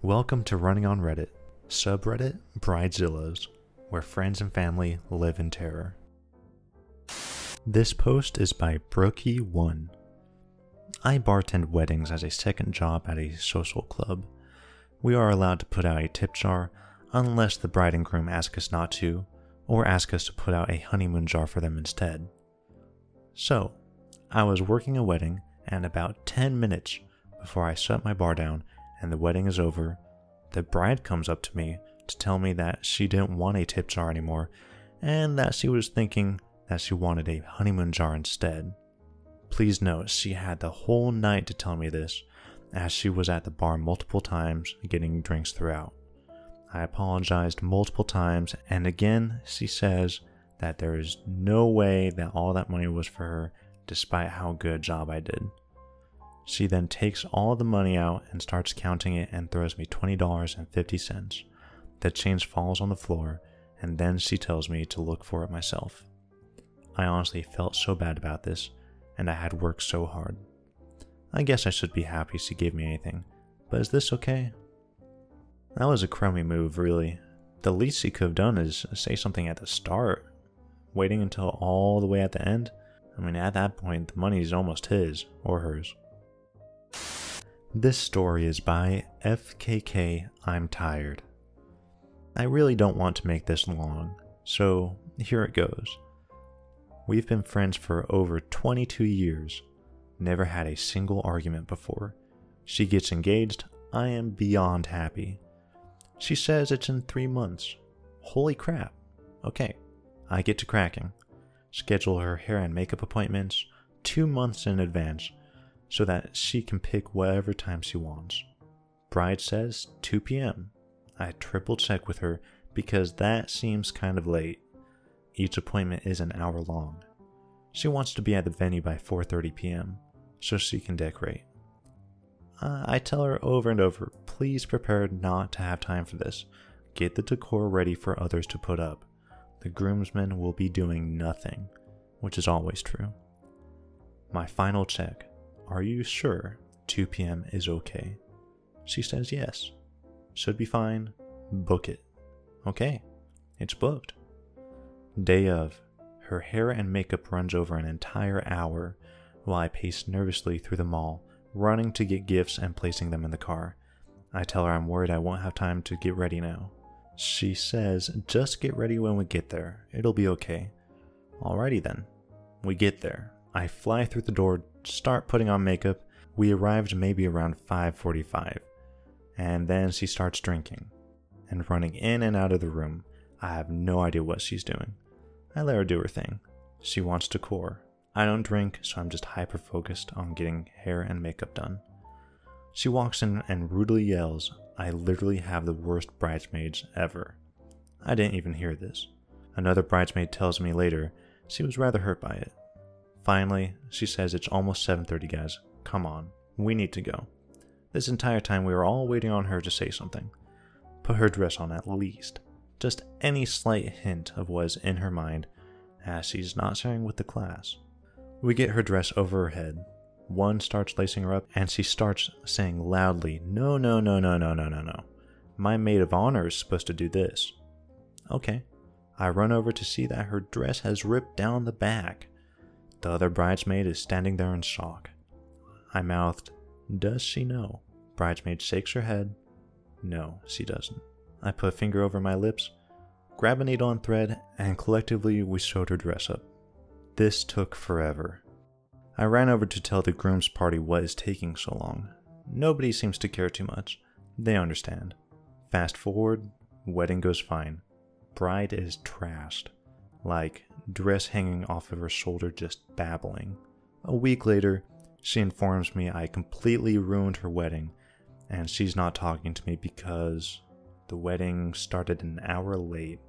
Welcome to Running on Reddit, subreddit Bridezillas, where friends and family live in terror. This post is by Brookie1. I bartend weddings as a second job at a social club. We are allowed to put out a tip jar unless the bride and groom ask us not to, or ask us to put out a honeymoon jar for them instead. So, I was working a wedding, and about 10 minutes before I shut my bar down and the wedding is over, the bride comes up to me to tell me that she didn't want a tip jar anymore and that she was thinking that she wanted a honeymoon jar instead. Please note, she had the whole night to tell me this, as she was at the bar multiple times getting drinks throughout. I apologized multiple times, and again she says that there is no way that all that money was for her despite how good a job I did. She then takes all the money out and starts counting it and throws me $20.50. The change falls on the floor, and then she tells me to look for it myself. I honestly felt so bad about this, and I had worked so hard. I guess I should be happy she gave me anything, but is this okay? That was a crummy move, really. The least she could have done is say something at the start. Waiting until all the way at the end? I mean, at that point, the money is almost his, or hers. This story is by FkkImTired. I really don't want to make this long, so here it goes. We've been friends for over 22 years. Never had a single argument before. She gets engaged. I am beyond happy. She says it's in 3 months. Holy crap. Okay, I get to cracking. Schedule her hair and makeup appointments 2 months in advance so that she can pick whatever time she wants. Bride says 2 p.m. I triple check with her because that seems kind of late. Each appointment is an hour long. She wants to be at the venue by 4:30 p.m. so she can decorate. I tell her over and over, please prepare not to have time for this. Get the decor ready for others to put up. The groomsmen will be doing nothing, which is always true. My final check. Are you sure 2 p.m. is okay? She says yes. Should be fine. Book it. Okay, it's booked. Day of. Her hair and makeup runs over an entire hour while I pace nervously through the mall, running to get gifts and placing them in the car. I tell her I'm worried I won't have time to get ready now. She says, just get ready when we get there. It'll be okay. Alrighty then. We get there. I fly through the door, start putting on makeup. We arrived maybe around 5:45. And then she starts drinking and running in and out of the room. I have no idea what she's doing. I let her do her thing. She wants decor. I don't drink, so I'm just hyper focused on getting hair and makeup done. She walks in and rudely yells, I literally have the worst bridesmaids ever. I didn't even hear this. Another bridesmaid tells me later she was rather hurt by it. Finally, she says it's almost 7:30 guys. Come on, we need to go. This entire time we were all waiting on her to say something. Put her dress on at least. Just any slight hint of what is in her mind, as she's not sharing with the class. We get her dress over her head. One starts lacing her up, and she starts saying loudly, no, no, no, no, no, no, no, no. My maid of honor is supposed to do this. Okay. I run over to see that her dress has ripped down the back. The other bridesmaid is standing there in shock. I mouthed, does she know? Bridesmaid shakes her head. No, she doesn't. I put a finger over my lips, grab a needle and thread, and collectively we sewed her dress up. This took forever. I ran over to tell the groom's party what is taking so long. Nobody seems to care too much. They understand. Fast forward, wedding goes fine. Bride is trashed. Like, dress hanging off of her shoulder just babbling. A week later, she informs me I completely ruined her wedding, and she's not talking to me because the wedding started an hour late.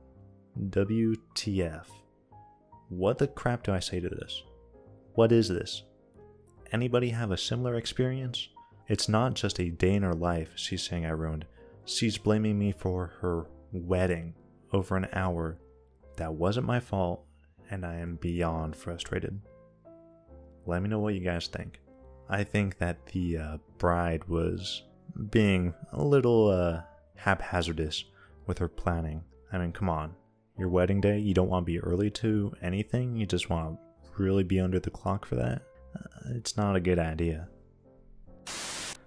WTF. What the crap do I say to this? What is this? Anybody have a similar experience? It's not just a day in her life she's saying I ruined. She's blaming me for her wedding over an hour. That wasn't my fault, and I am beyond frustrated. Let me know what you guys think. I think that the bride was being a little haphazardous with her planning. I mean, come on. Your wedding day, you don't want to be early to anything? You just want to really be under the clock for that? It's not a good idea.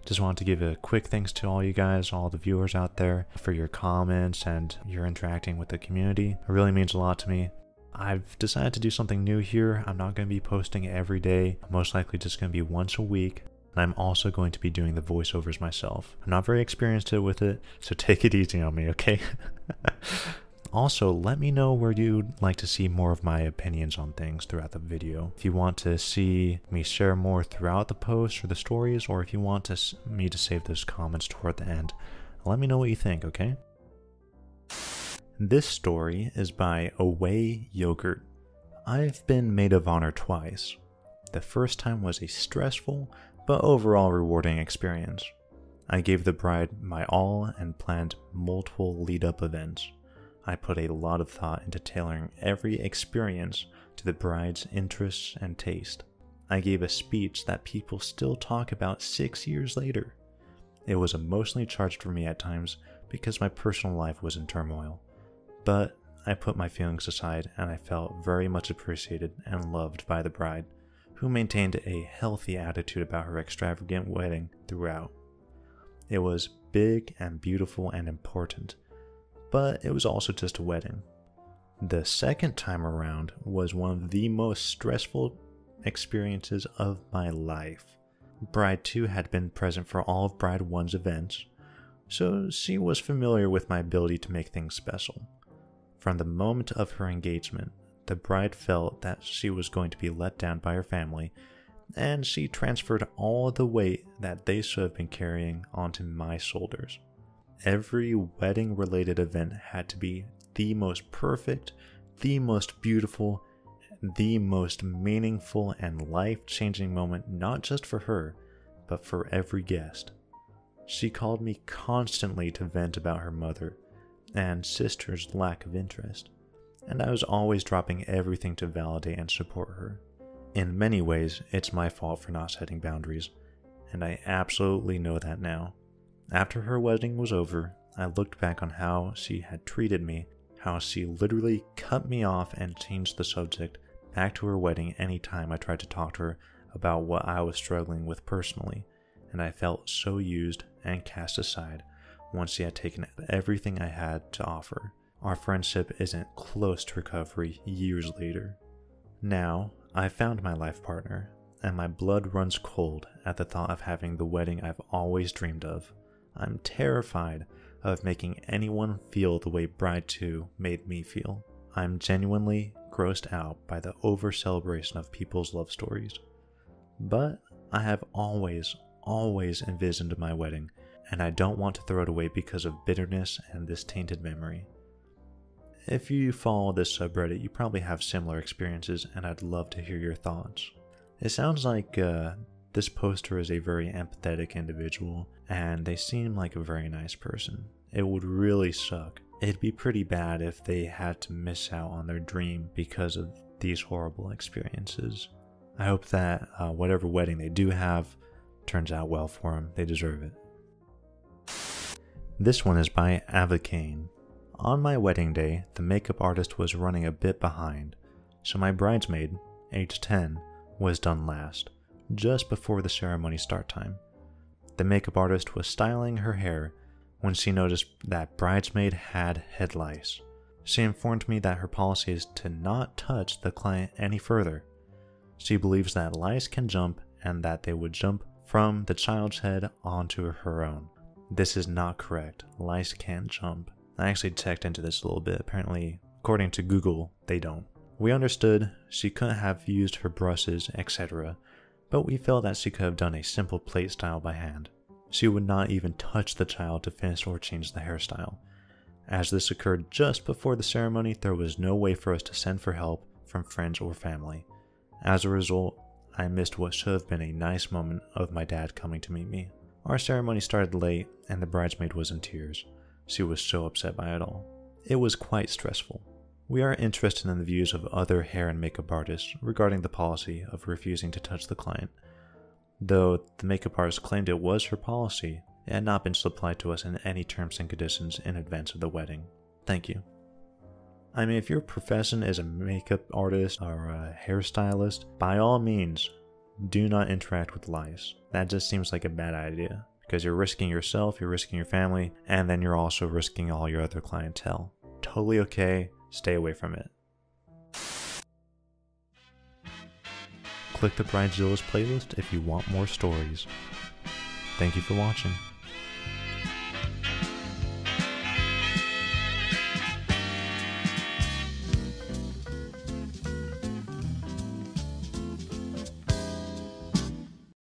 Just wanted to give a quick thanks to all you guys, all the viewers out there, for your comments and your interacting with the community. It really means a lot to me. I've decided to do something new here. I'm not going to be posting every day. I'm most likely just going to be once a week. And I'm also going to be doing the voiceovers myself. I'm not very experienced with it, so take it easy on me, okay? Also, let me know where you'd like to see more of my opinions on things throughout the video. If you want to see me share more throughout the posts or the stories, or if you want me to save those comments toward the end, let me know what you think, okay? This story is by Away-Yoghurt. I've been maid of honor twice. The first time was a stressful, but overall rewarding experience. I gave the bride my all and planned multiple lead-up events. I put a lot of thought into tailoring every experience to the bride's interests and taste. I gave a speech that people still talk about 6 years later. It was emotionally charged for me at times because my personal life was in turmoil. But I put my feelings aside and I felt very much appreciated and loved by the bride, who maintained a healthy attitude about her extravagant wedding throughout. It was big and beautiful and important, but it was also just a wedding. The second time around was one of the most stressful experiences of my life. Bride 2 had been present for all of Bride 1's events, so she was familiar with my ability to make things special. From the moment of her engagement, the bride felt that she was going to be let down by her family, and she transferred all the weight that they should have been carrying onto my shoulders. Every wedding-related event had to be the most perfect, the most beautiful, the most meaningful and life-changing moment, not just for her, but for every guest. She called me constantly to vent about her mother and sister's lack of interest, and I was always dropping everything to validate and support her. In many ways, it's my fault for not setting boundaries, and I absolutely know that now. After her wedding was over, I looked back on how she had treated me, how she literally cut me off and changed the subject back to her wedding anytime I tried to talk to her about what I was struggling with personally, and I felt so used and cast aside once she had taken everything I had to offer. Our friendship isn't close to recovery years later. Now, I found my life partner, and my blood runs cold at the thought of having the wedding I've always dreamed of. I'm terrified of making anyone feel the way Bride 2 made me feel. I'm genuinely grossed out by the over-celebration of people's love stories. But I have always envisioned my wedding, and I don't want to throw it away because of bitterness and this tainted memory. If you follow this subreddit, you probably have similar experiences, and I'd love to hear your thoughts. It sounds like this poster is a very empathetic individual, and they seem like a very nice person. It would really suck. It'd be pretty bad if they had to miss out on their dream because of these horrible experiences. I hope that whatever wedding they do have turns out well for them. They deserve it. This one is by avakaine. On my wedding day, the makeup artist was running a bit behind, so my bridesmaid, age 10, was done last, just before the ceremony start time. The makeup artist was styling her hair when she noticed that bridesmaid had head lice. She informed me that her policy is to not touch the client any further. She believes that lice can jump and that they would jump from the child's head onto her own. This is not correct. Lice can't jump. I actually checked into this a little bit. Apparently, according to Google, they don't. We understood she couldn't have used her brushes, etc., but we felt that she could have done a simple plait style by hand. She would not even touch the child to finish or change the hairstyle. As this occurred just before the ceremony, there was no way for us to send for help from friends or family. As a result, I missed what should have been a nice moment of my dad coming to meet me. Our ceremony started late, and the bridesmaid was in tears. She was so upset by it all. It was quite stressful. We are interested in the views of other hair and makeup artists regarding the policy of refusing to touch the client. Though the makeup artist claimed it was her policy, It had not been supplied to us in any terms and conditions in advance of the wedding. Thank you. I mean, if your profession is a makeup artist or a hairstylist, by all means, do not interact with lice. That just seems like a bad idea, because you're risking yourself, you're risking your family, and then you're also risking all your other clientele. Totally okay, stay away from it. Click the Bridezillas playlist if you want more stories. Thank you for watching.